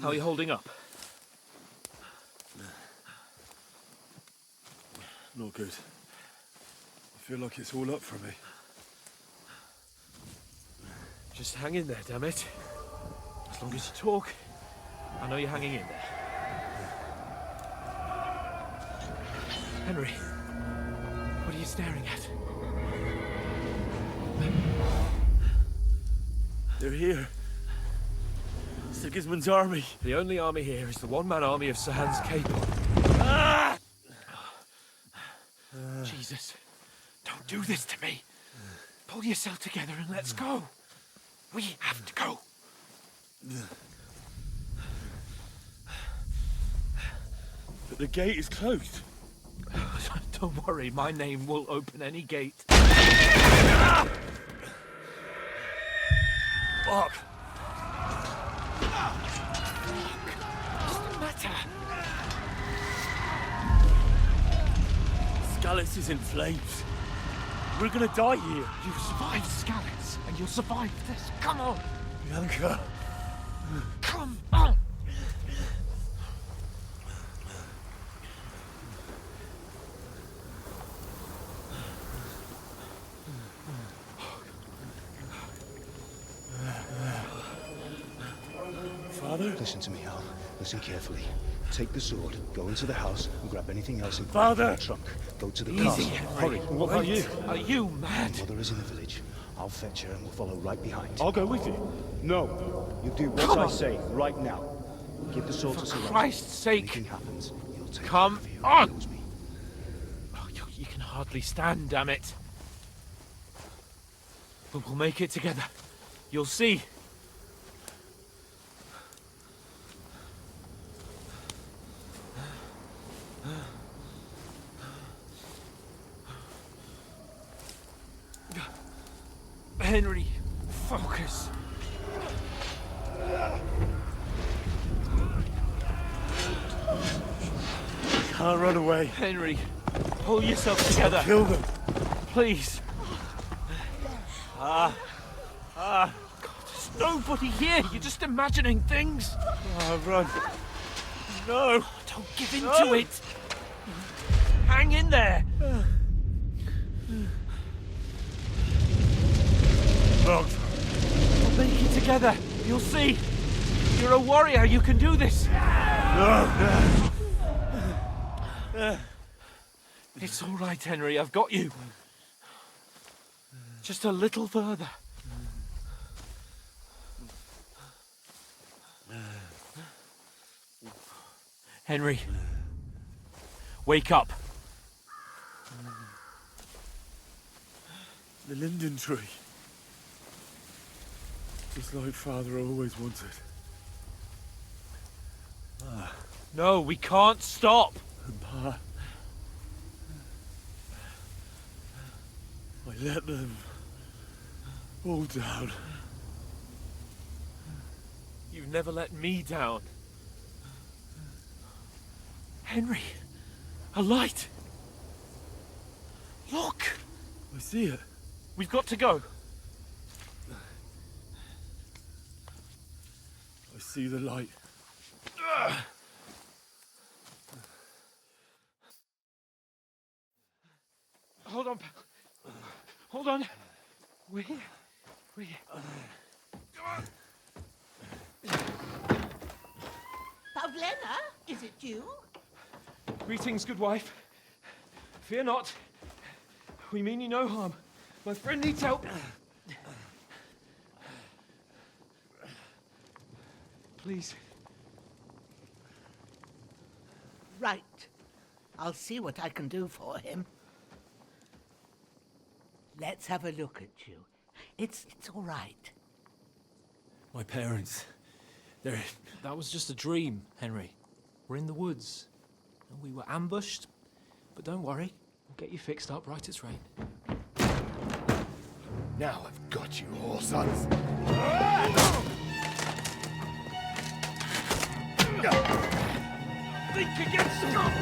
How are you holding up? Not good. I feel like it's all up for me. Just hang in there, damn it. As long as you talk, I know you're hanging in there. Henry, what are you staring at? They're here. Sigismund's army. The only army here is the one-man army of Sahan's Cable. Ah! Jesus, don't do this to me. Pull yourself together and let's go. We have to go. But the gate is closed. Don't worry, my name will open any gate. Fuck! What's the matter? Skalitz is in flames. We're gonna die here. You survived Skalitz, and you'll survive this. Come on! Bianca. Come on! Father? Listen to me, Al. Listen carefully. Take the sword, go into the house, and grab anything else in Father! the trunk. Go to the Easy, castle. Henry. Hurry. What about you? Are you mad? Mother is in the village. I'll fetch her and we'll follow right behind. I'll go with you. No. You do what Come I on. say right now. Give the sword to For Saran. Christ's sake! Anything happens, you'll take Come whoever on. kills me. Oh, you can hardly stand, damn it. But we'll make it together. You'll see. Henry, focus. Can't run away. Henry, pull yourself together. Kill them. Please. God, there's nobody here. You're just imagining things. Run. No. Don't give in to it. Hang in there. Look. We'll make it together. You'll see. You're a warrior. You can do this. No. It's all right, Henry. I've got you. Just a little further. Henry, wake up. The linden tree. Just like Father always wanted. No, we can't stop. And Pa. I let them all down. You've never let me down. Henry, a light. Look, I see it. we've got to go. I see the light. Hold on, pal. Hold on. We're here. We're here. Pavlena, is it you? Greetings, good wife. Fear not. We mean you no harm. My friend needs help. Please. Right. I'll see what I can do for him. Let's have a look at you. It's all right. My parents. They're... That was just a dream, Henry. We're in the woods. We were ambushed, but don't worry. We'll get you fixed up right as rain. Now I've got you, whore sons. Think again, Scott!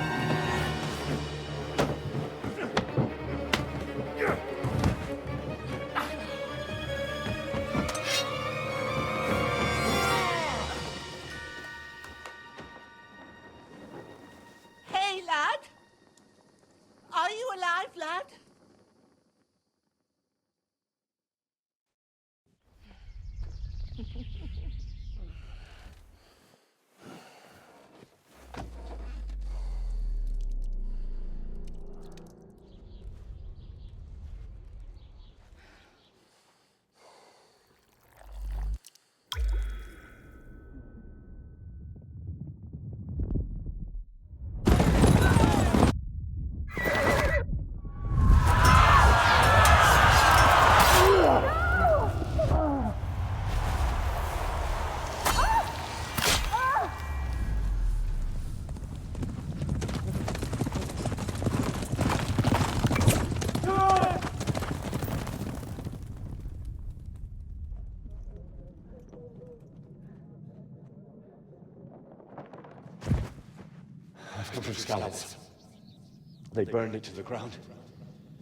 I've come from Scallops. They burned it to the ground.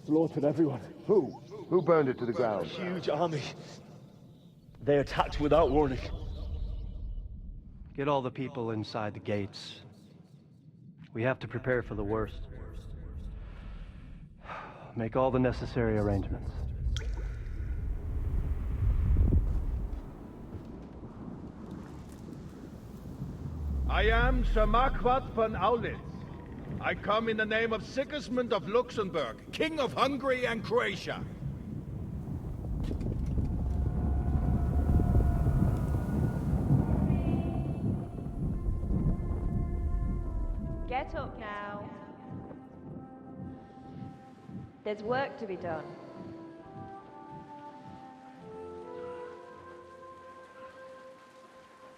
Slaughtered everyone. Who? Who burned it to the ground? Huge army. They attacked without warning. Get all the people inside the gates. We have to prepare for the worst. Make all the necessary arrangements. I am Sir Marquardt von Aulitz. I come in the name of Sigismund of Luxembourg, King of Hungary and Croatia. Get up now. There's work to be done.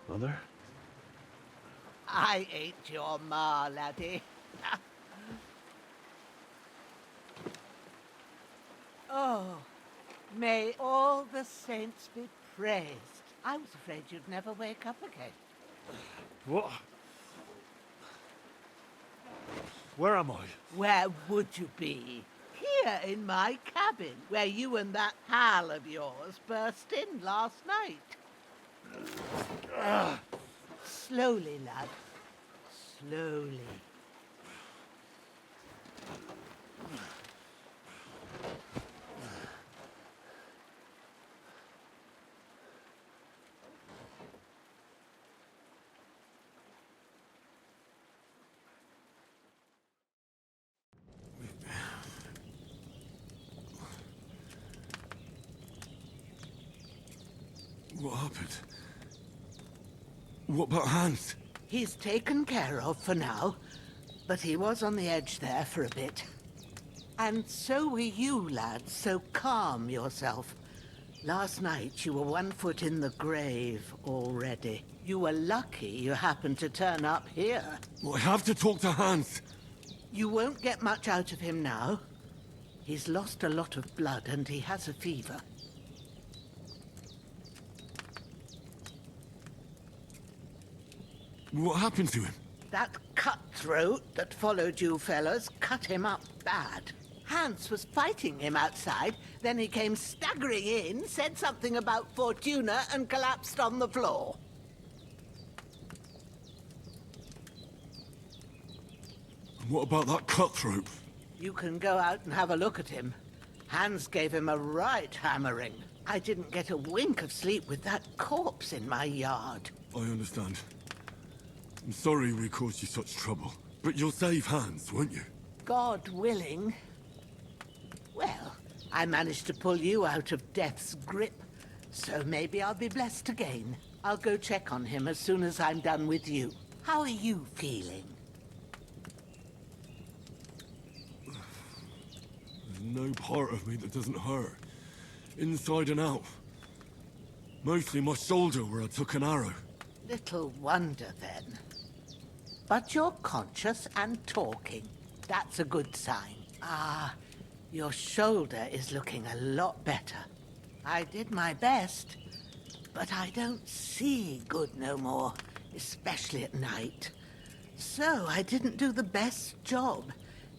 Mother? I ain't your ma, laddie. Oh, may all the saints be praised. I was afraid you'd never wake up again. What? Where am I? Where would you be? Here in my cabin, where you and that pal of yours burst in last night. Slowly, lad. Slowly. What happened? What about Hans? He's taken care of for now, but he was on the edge there for a bit. And so were you, lad, so calm yourself. Last night you were 1 foot in the grave already. You were lucky you happened to turn up here. Well, I have to talk to Hans. You won't get much out of him now. He's lost a lot of blood and he has a fever. What happened to him? That cutthroat that followed you fellas cut him up bad. Hans was fighting him outside, then he came staggering in, said something about Fortuna, and collapsed on the floor. And what about that cutthroat? You can go out and have a look at him. Hans gave him a right hammering. I didn't get a wink of sleep with that corpse in my yard. I understand. I'm sorry we caused you such trouble. But you'll save Hans, won't you? God willing. Well, I managed to pull you out of death's grip, so maybe I'll be blessed again. I'll go check on him as soon as I'm done with you. How are you feeling? There's no part of me that doesn't hurt. Inside and out. Mostly my shoulder where I took an arrow. Little wonder, then. But you're conscious and talking. That's a good sign. Ah, your shoulder is looking a lot better. I did my best, but I don't see good no more, especially at night. So I didn't do the best job.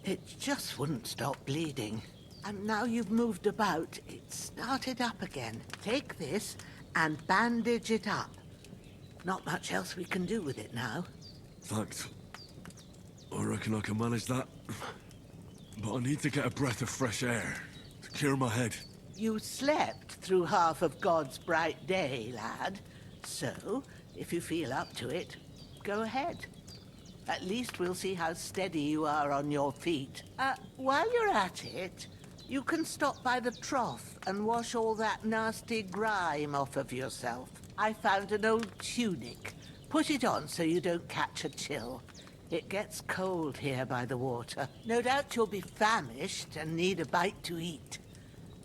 It just wouldn't stop bleeding. And now you've moved about, it started up again. Take this and bandage it up. Not much else we can do with it now. Thanks. I reckon I can manage that. But I need to get a breath of fresh air to clear my head. You slept through half of God's bright day, lad. So, if you feel up to it, go ahead. At least we'll see how steady you are on your feet. While you're at it, you can stop by the trough and wash all that nasty grime off of yourself. I found an old tunic. Put it on so you don't catch a chill. It gets cold here by the water. No doubt you'll be famished and need a bite to eat.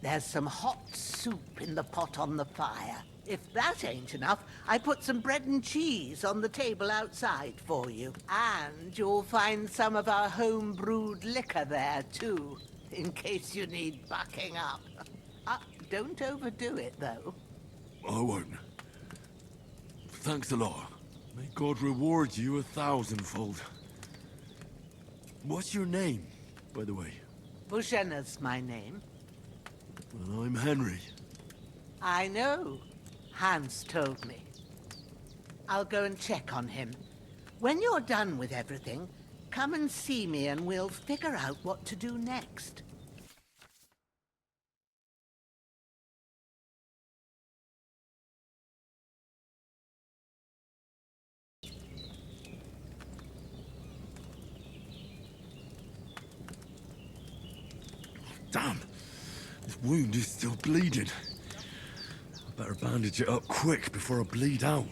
There's some hot soup in the pot on the fire. If that ain't enough, I put some bread and cheese on the table outside for you. And you'll find some of our home-brewed liquor there, too, in case you need bucking up. Don't overdo it, though. I won't. Thanks a lot. May God reward you 1,000-fold. What's your name, by the way? Bushena's my name. Well, I'm Henry. I know. Hans told me. I'll go and check on him. When you're done with everything, come and see me and we'll figure out what to do next. Damn! This wound is still bleeding. I better bandage it up quick before I bleed out.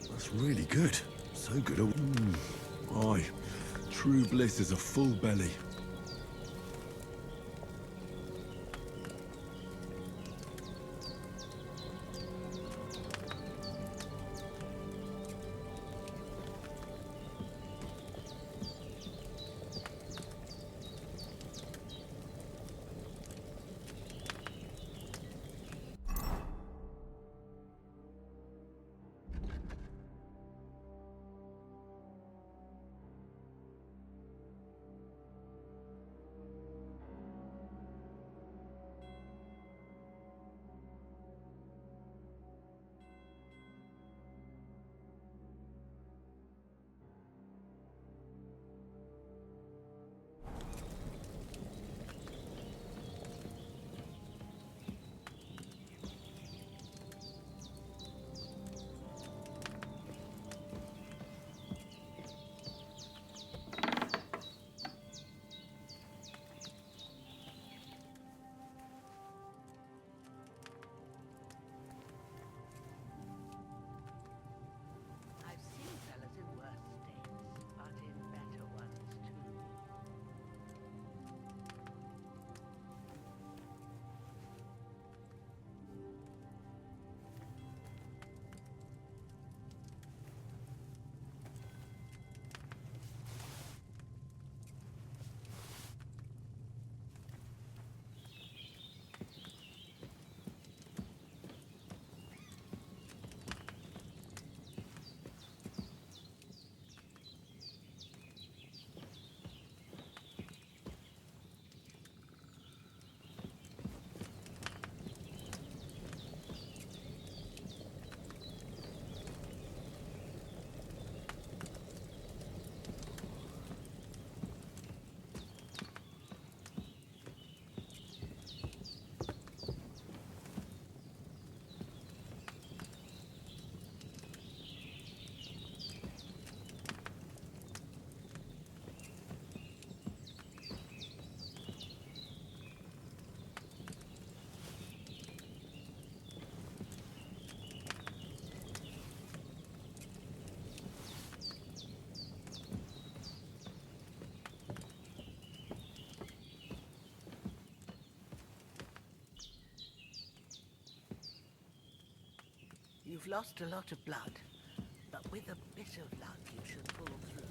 That's really good. So good. Aye. True bliss is a full belly. You've lost a lot of blood, but with a bit of luck, you should pull through.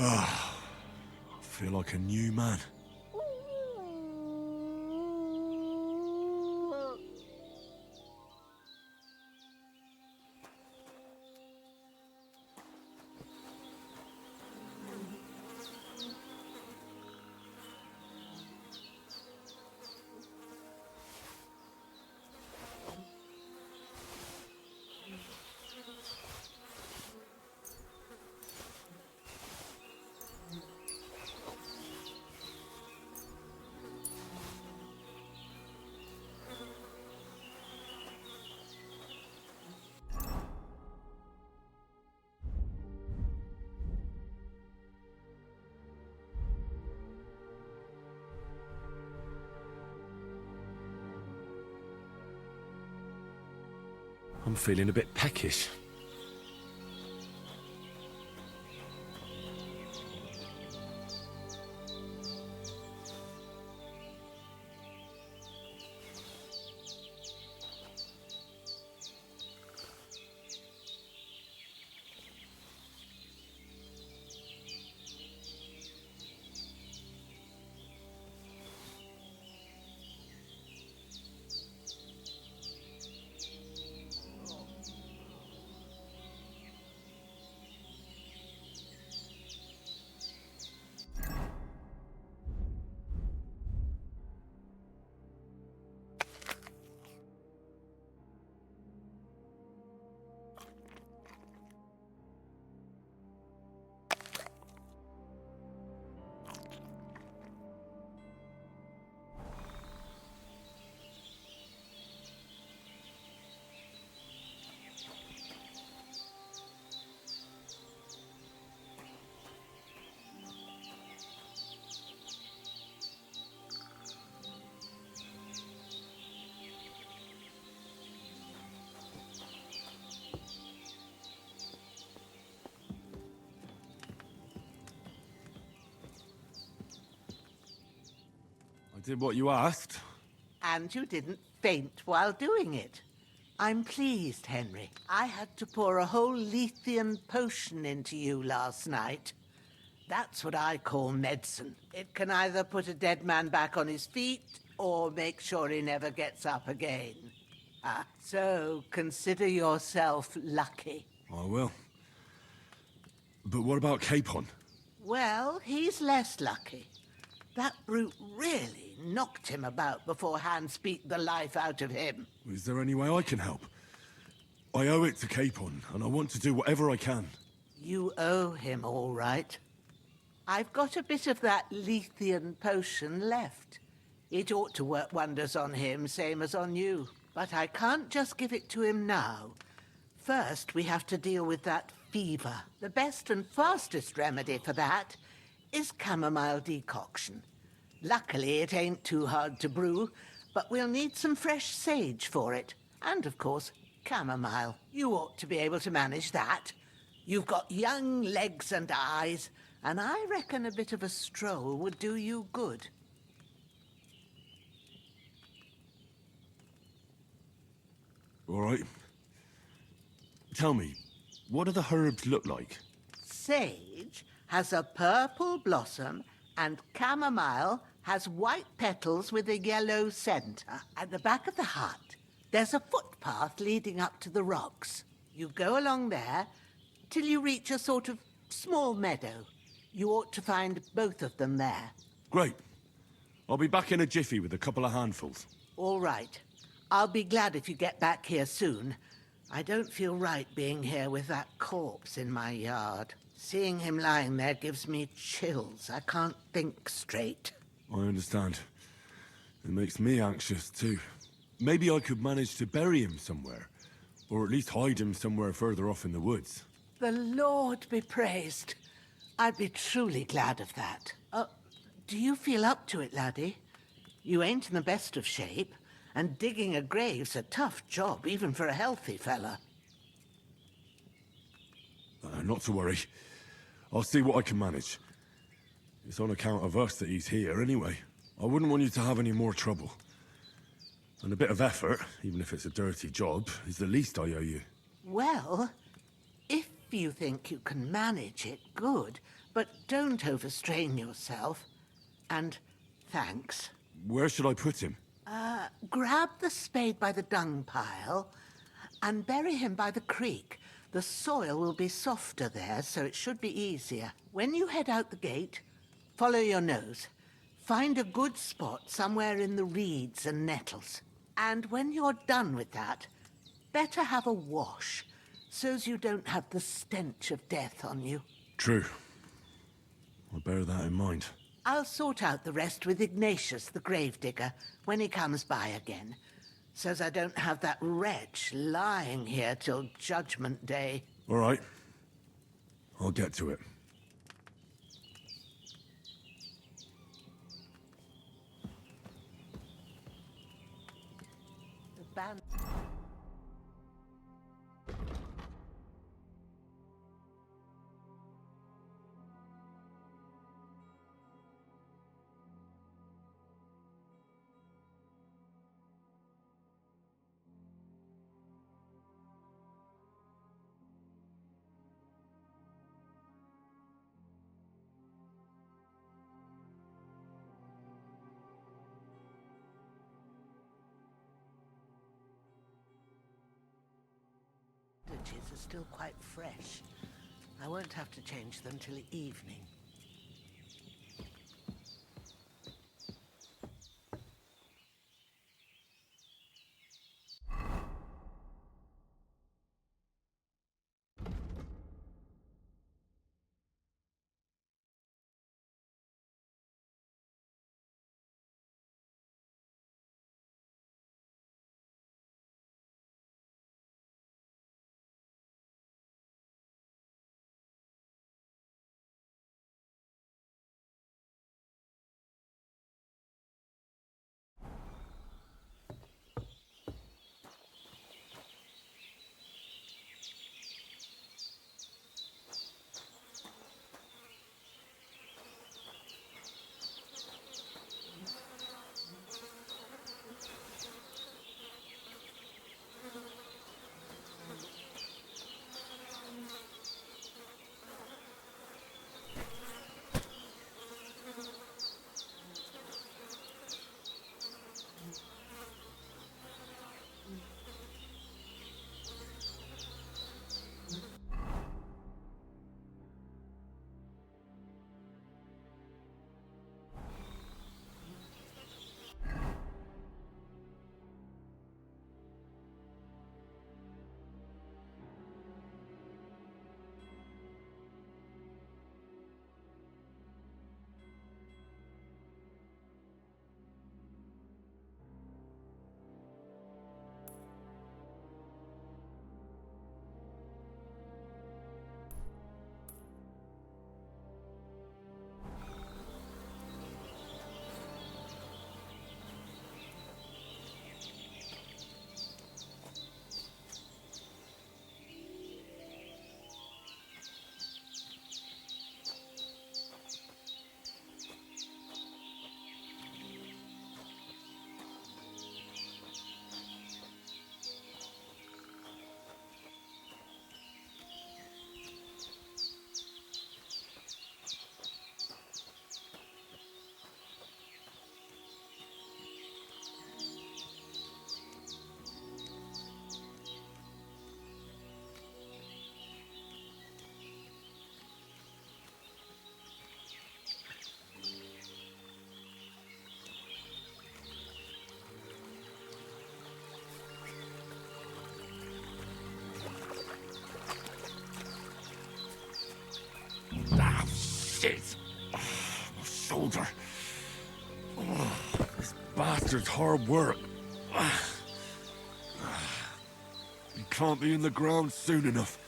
I feel like a new man. I'm feeling a bit peckish. I did what you asked. And you didn't faint while doing it. I'm pleased, Henry. I had to pour a whole Lethean potion into you last night. That's what I call medicine. It can either put a dead man back on his feet or make sure he never gets up again. So consider yourself lucky. I will. But what about Capon? Well, he's less lucky. That brute really knocked him about before Hans beat the life out of him. Is there any way I can help? I owe it to Capon, and I want to do whatever I can. You owe him, all right. I've got a bit of that Lethean potion left. It ought to work wonders on him, same as on you. But I can't just give it to him now. First, we have to deal with that fever. The best and fastest remedy for that is chamomile decoction. Luckily, it ain't too hard to brew, but we'll need some fresh sage for it. And, of course, chamomile. You ought to be able to manage that. You've got young legs and eyes, and I reckon a bit of a stroll would do you good. All right. Tell me, what do the herbs look like? Sage has a purple blossom, and chamomile has white petals with a yellow centre. At the back of the hut, there's a footpath leading up to the rocks. You go along there till you reach a sort of small meadow. You ought to find both of them there. Great. I'll be back in a jiffy with a couple of handfuls. All right. I'll be glad if you get back here soon. I don't feel right being here with that corpse in my yard. Seeing him lying there gives me chills. I can't think straight. I understand. It makes me anxious, too. Maybe I could manage to bury him somewhere. Or at least hide him somewhere further off in the woods. The Lord be praised. I'd be truly glad of that. Do you feel up to it, laddie? You ain't in the best of shape, and digging a grave's a tough job, even for a healthy fella. Not to worry. I'll see what I can manage. It's on account of us that he's here, anyway. I wouldn't want you to have any more trouble. And a bit of effort, even if it's a dirty job, is the least I owe you. Well, if you think you can manage it, good. But don't overstrain yourself. And thanks. Where should I put him? Grab the spade by the dung pile and bury him by the creek. The soil will be softer there, so it should be easier. When you head out the gate, follow your nose. Find a good spot somewhere in the reeds and nettles. And when you're done with that, better have a wash, so's you don't have the stench of death on you. True. I'll bear that in mind. I'll sort out the rest with Ignatius, the gravedigger, when he comes by again, so's I don't have that wretch lying here till Judgment Day. All right. I'll get to it. The band... bandages are still quite fresh. I won't have to change them till evening. soldier's hard work. You can't be in the ground soon enough.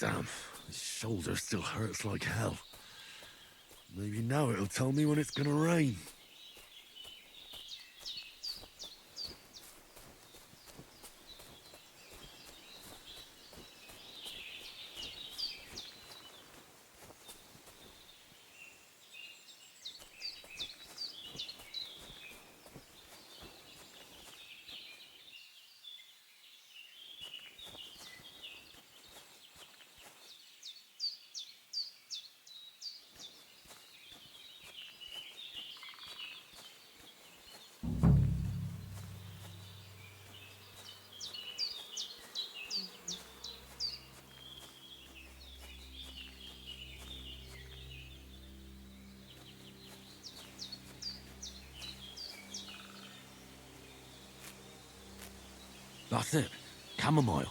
Damn, his shoulder still hurts like hell. Maybe now it'll tell me when it's gonna rain. That's it. Chamomile.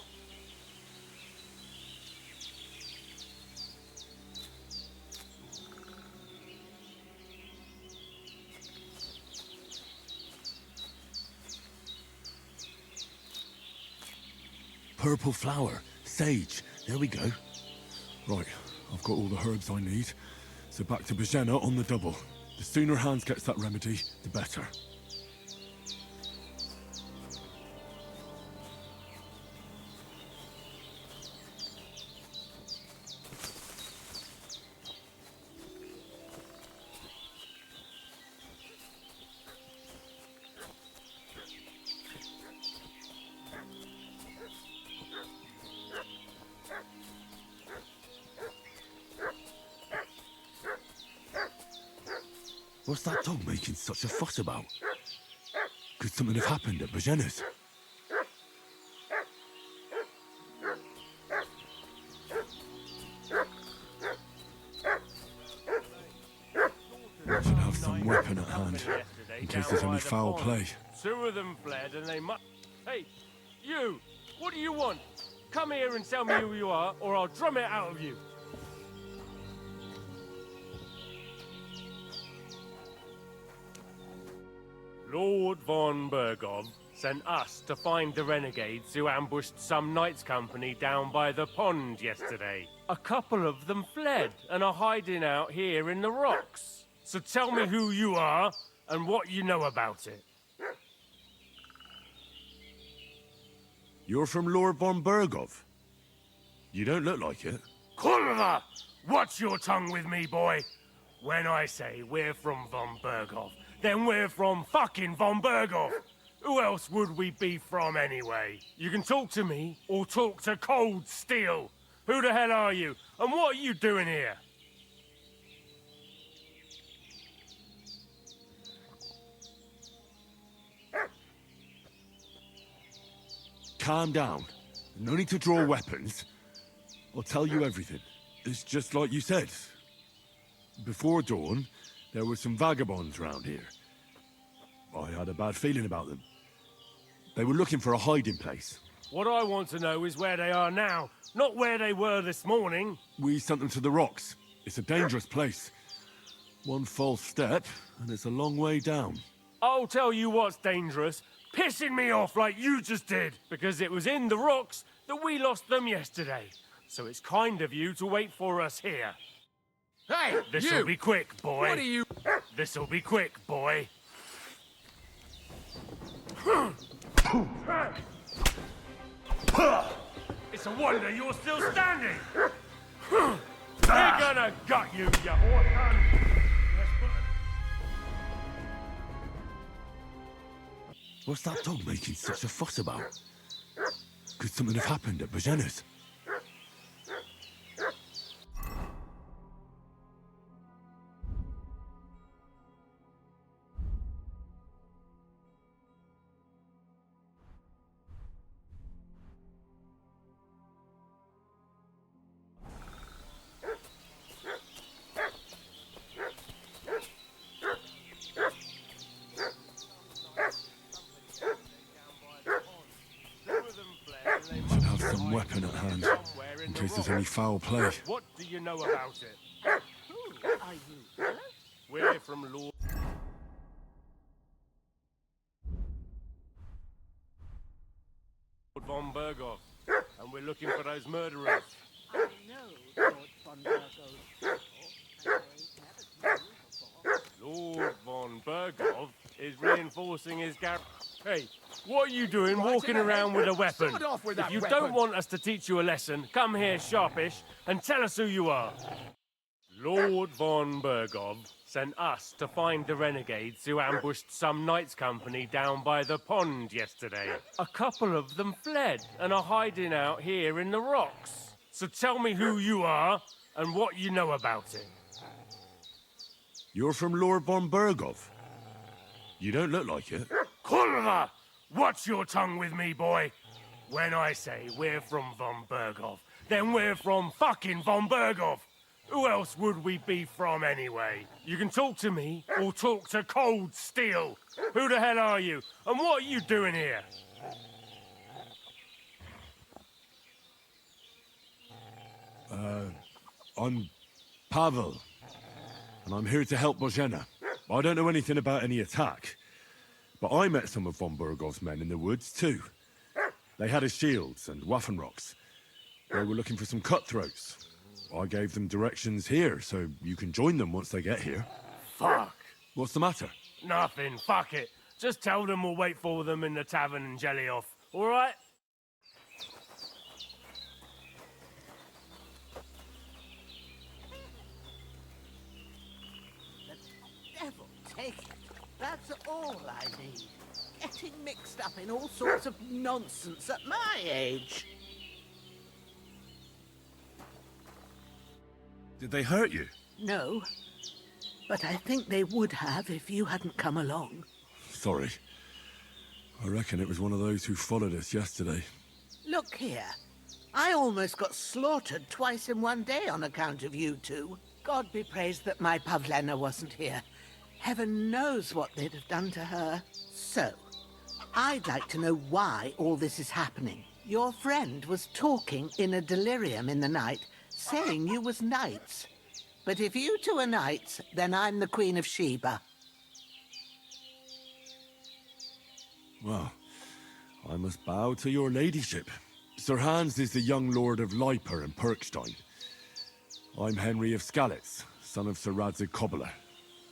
Purple flower. Sage. There we go. Right, I've got all the herbs I need. So back to Bajena on the double. The sooner Hans gets that remedy, the better. What's that dog making such a fuss about? Could something have happened at Bajena's? Should have some weapon at hand, in case there's any foul play. Two of them fled and they must... Hey, you! What do you want? Come here and tell me who you are, or I'll drum it out of you. Lord von Bergov sent us to find the renegades who ambushed some knights' company down by the pond yesterday. A couple of them fled and are hiding out here in the rocks. So tell me who you are and what you know about it. You're from Lord von Bergov? You don't look like it. Kurva! Watch your tongue with me, boy! When I say we're from von Berghoff, then we're from fucking von Berghoff. Who else would we be from anyway? You can talk to me or talk to Cold Steel. Who the hell are you? And what are you doing here? Calm down. No need to draw weapons. I'll tell you everything. It's just like you said. Before dawn, there were some vagabonds round here. I had a bad feeling about them. They were looking for a hiding place. What I want to know is where they are now, not where they were this morning. We sent them to the rocks. It's a dangerous place. One false step, and it's a long way down. I'll tell you what's dangerous. Pissing me off like you just did. Because it was in the rocks that we lost them yesterday. So it's kind of you to wait for us here. Hey, This'll be quick, boy. What are you... This'll be quick, boy. It's a wonder you're still standing. They're gonna gut you, you orphan. What's that dog making such a fuss about? Could something have happened at Božena's? Should have some weapon at hand, in case there's any foul play. What do you know about it? Who are you? We're from Lord von Berghoff, and we're looking for those murderers. I know Lord von Burgos. Lord von Berghoff is reinforcing his garrison. Hey, what are you doing walking around with a weapon? Sod off with If that you weapon. don't want us to teach you a lesson, come here sharpish and tell us who you are. Lord von Berghoff sent us to find the renegades who ambushed some knights company down by the pond yesterday. A couple of them fled and are hiding out here in the rocks. So tell me who you are and what you know about it. You're from Lord von Berghoff? You don't look like it. Kurva! Watch your tongue with me, boy. When I say we're from von Berghoff, then we're from fucking von Berghoff. Who else would we be from anyway? You can talk to me or talk to Cold Steel. Who the hell are you? And what are you doing here? I'm Pavel, and I'm here to help Božena. I don't know anything about any attack, but I met some of von Berghoff's men in the woods too. They had his shields and Waffenrocks. They were looking for some cutthroats. I gave them directions here, so you can join them once they get here. Fuck. What's the matter? Nothing. Fuck it. Just tell them we'll wait for them in the tavern in Jelly-Off. All right? Devil take it. That's all I need. Getting mixed up in all sorts of nonsense at my age. Did they hurt you? No, but I think they would have if you hadn't come along. Sorry. I reckon it was one of those who followed us yesterday. Look here. I almost got slaughtered twice in one day on account of you two. God be praised that my Pavlena wasn't here. Heaven knows what they'd have done to her. So, I'd like to know why all this is happening. Your friend was talking in a delirium in the night, saying you was knights. But if you two are knights, then I'm the Queen of Sheba. Well, I must bow to your ladyship. Sir Hans is the young lord of Leiper and Perkstein. I'm Henry of Skalitz, son of Sir Radzig Kobyla,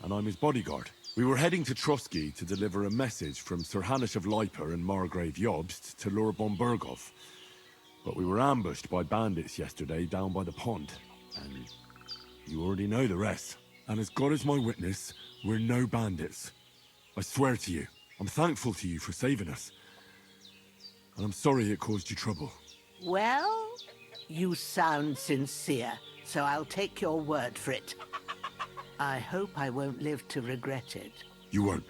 and I'm his bodyguard. We were heading to Trotsky to deliver a message from Sir Hanish of Leiper and Margrave Jobst to Lord von Berghoff. But we were ambushed by bandits yesterday down by the pond, and you already know the rest. And as God is my witness, we're no bandits. I swear to you, I'm thankful to you for saving us. And I'm sorry it caused you trouble. Well, you sound sincere, so I'll take your word for it. I hope I won't live to regret it. You won't.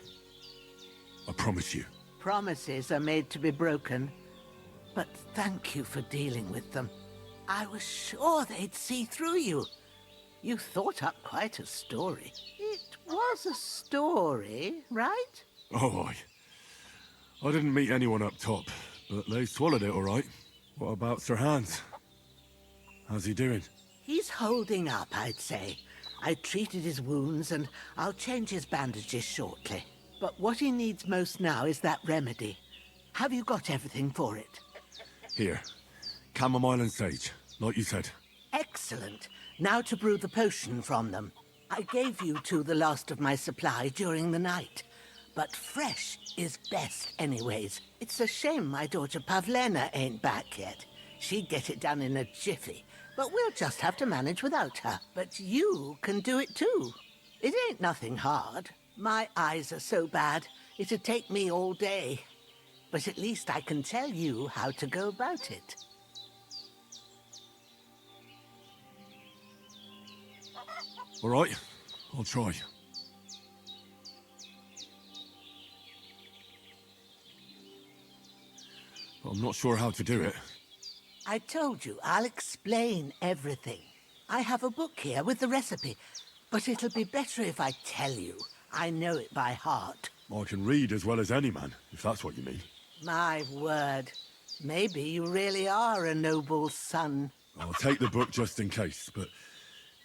I promise you. Promises are made to be broken, but thank you for dealing with them. I was sure they'd see through you. You thought up quite a story. It was a story, right? Oh, I didn't meet anyone up top, but they swallowed it all right. What about Sir Hans? How's he doing? He's holding up, I'd say. I treated his wounds and I'll change his bandages shortly. But what he needs most now is that remedy. Have you got everything for it? Here. Chamomile and sage, like you said. Excellent. Now to brew the potion from them. I gave you two the last of my supply during the night. But fresh is best anyways. It's a shame my daughter Pavlena ain't back yet. She'd get it done in a jiffy. But we'll just have to manage without her. But you can do it too. It ain't nothing hard. My eyes are so bad, it'd take me all day. But at least I can tell you how to go about it. All right, I'll try. But I'm not sure how to do it. I told you, I'll explain everything. I have a book here with the recipe, but it'll be better if I tell you. I know it by heart. I can read as well as any man, if that's what you mean. My word. Maybe you really are a noble son. I'll take the book just in case, but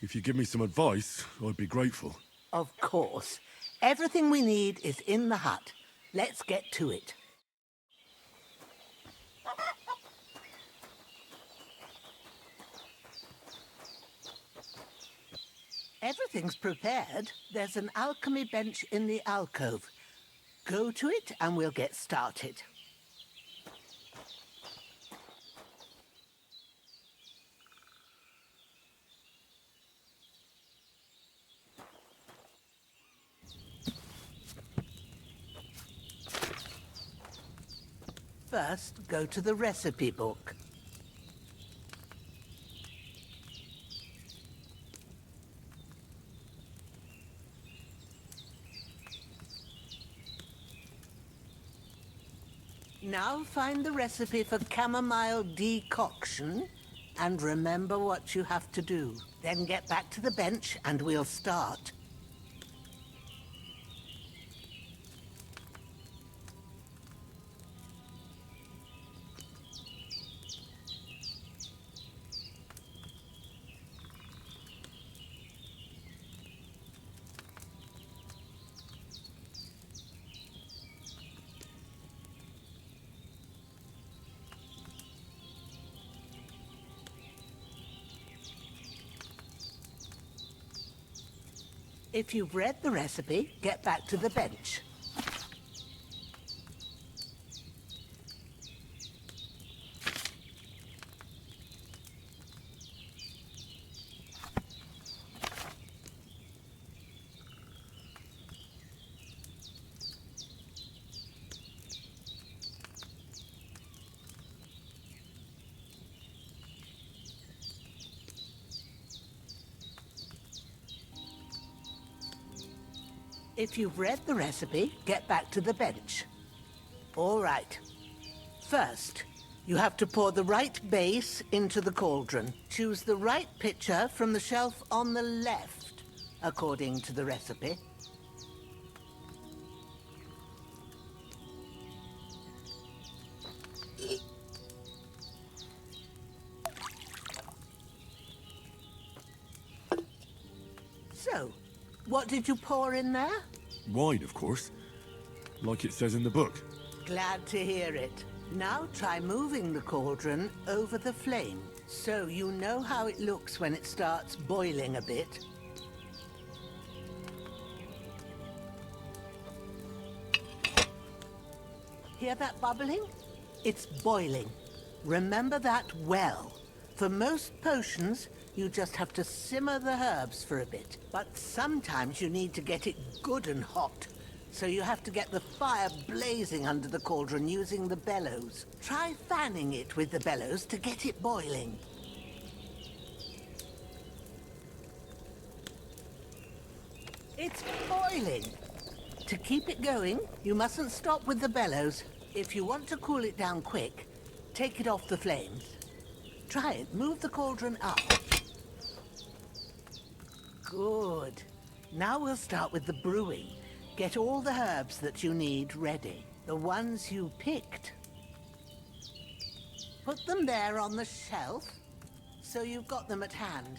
if you give me some advice, I'd be grateful. Of course. Everything we need is in the hut. Let's get to it. Everything's prepared. There's an alchemy bench in the alcove. Go to it and we'll get started. First, go to the recipe book. Now find the recipe for chamomile decoction and remember what you have to do. Then get back to the bench and we'll start. If you've read the recipe, get back to the bench. If you've read the recipe, get back to the bench. All right. First, you have to pour the right base into the cauldron. Choose the right pitcher from the shelf on the left, according to the recipe. So, what did you pour in there? Wine, of course. Like it says in the book. Glad to hear it. Now try moving the cauldron over the flame, so you know how it looks when it starts boiling a bit. Hear that bubbling? It's boiling. Remember that well. For most potions, You just have to simmer the herbs for a bit. But sometimes you need to get it good and hot. So you have to get the fire blazing under the cauldron using the bellows. Try fanning it with the bellows to get it boiling. It's boiling. To keep it going, you mustn't stop with the bellows. If you want to cool it down quick, take it off the flames. Try it. Move the cauldron up. Good. Now we'll start with the brewing. Get all the herbs that you need ready. The ones you picked. Put them there on the shelf, so you've got them at hand.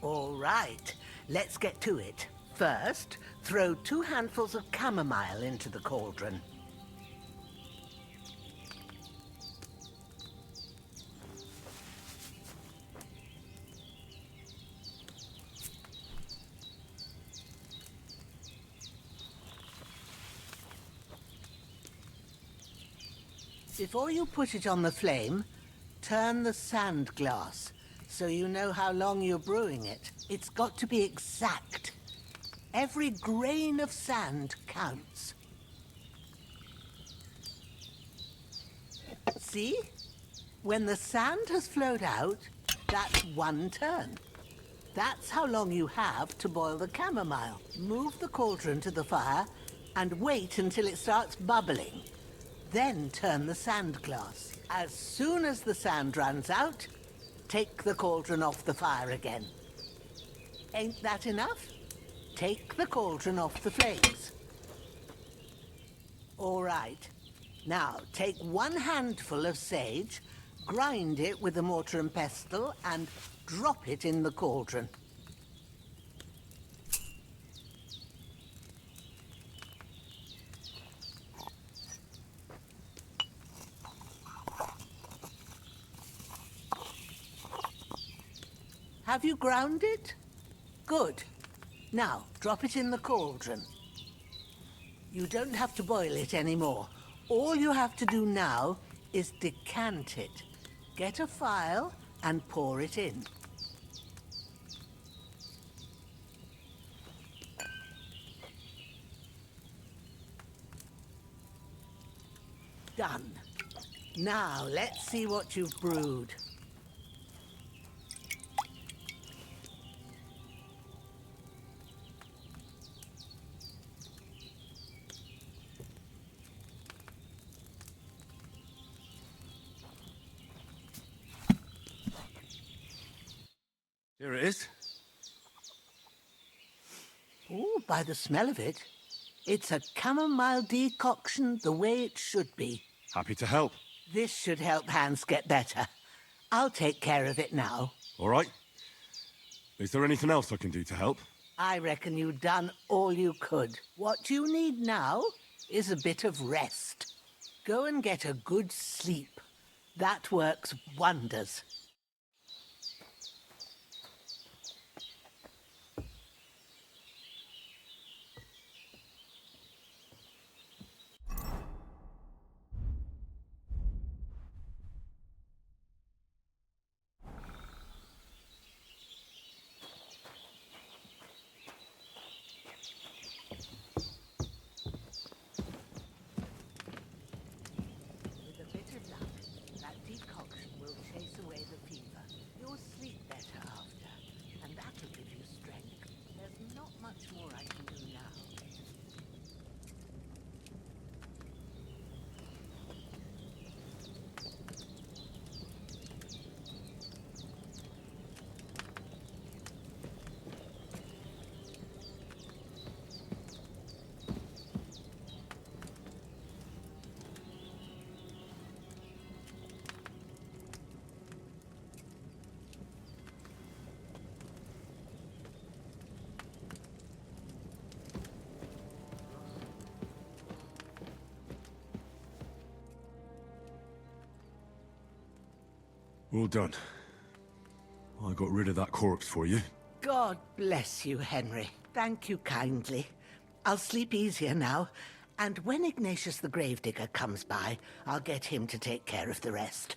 All right, let's get to it. First, throw 2 handfuls of chamomile into the cauldron. Before you put it on the flame, turn the sand glass so you know how long you're brewing it. It's got to be exact. Every grain of sand counts. See? When the sand has flowed out, that's 1 turn. That's how long you have to boil the chamomile. Move the cauldron to the fire and wait until it starts bubbling. Then turn the sand glass. As soon as the sand runs out, take the cauldron off the fire again. Ain't that enough? Take the cauldron off the flames. All right. Now, take 1 handful of sage, grind it with a mortar and pestle, and drop it in the cauldron. Have you ground it? Good. Now, drop it in the cauldron. You don't have to boil it anymore. All you have to do now is decant it. Get a phial and pour it in. Done. Now, let's see what you've brewed. Here it is. Oh, by the smell of it, it's a chamomile decoction the way it should be. Happy to help. This should help Hans get better. I'll take care of it now. All right. Is there anything else I can do to help? I reckon you've done all you could. What you need now is a bit of rest. Go and get a good sleep. That works wonders. All done. I got rid of that corpse for you. God bless you, Henry. Thank you kindly. I'll sleep easier now, And when Ignatius the Gravedigger comes by, I'll get him to take care of the rest.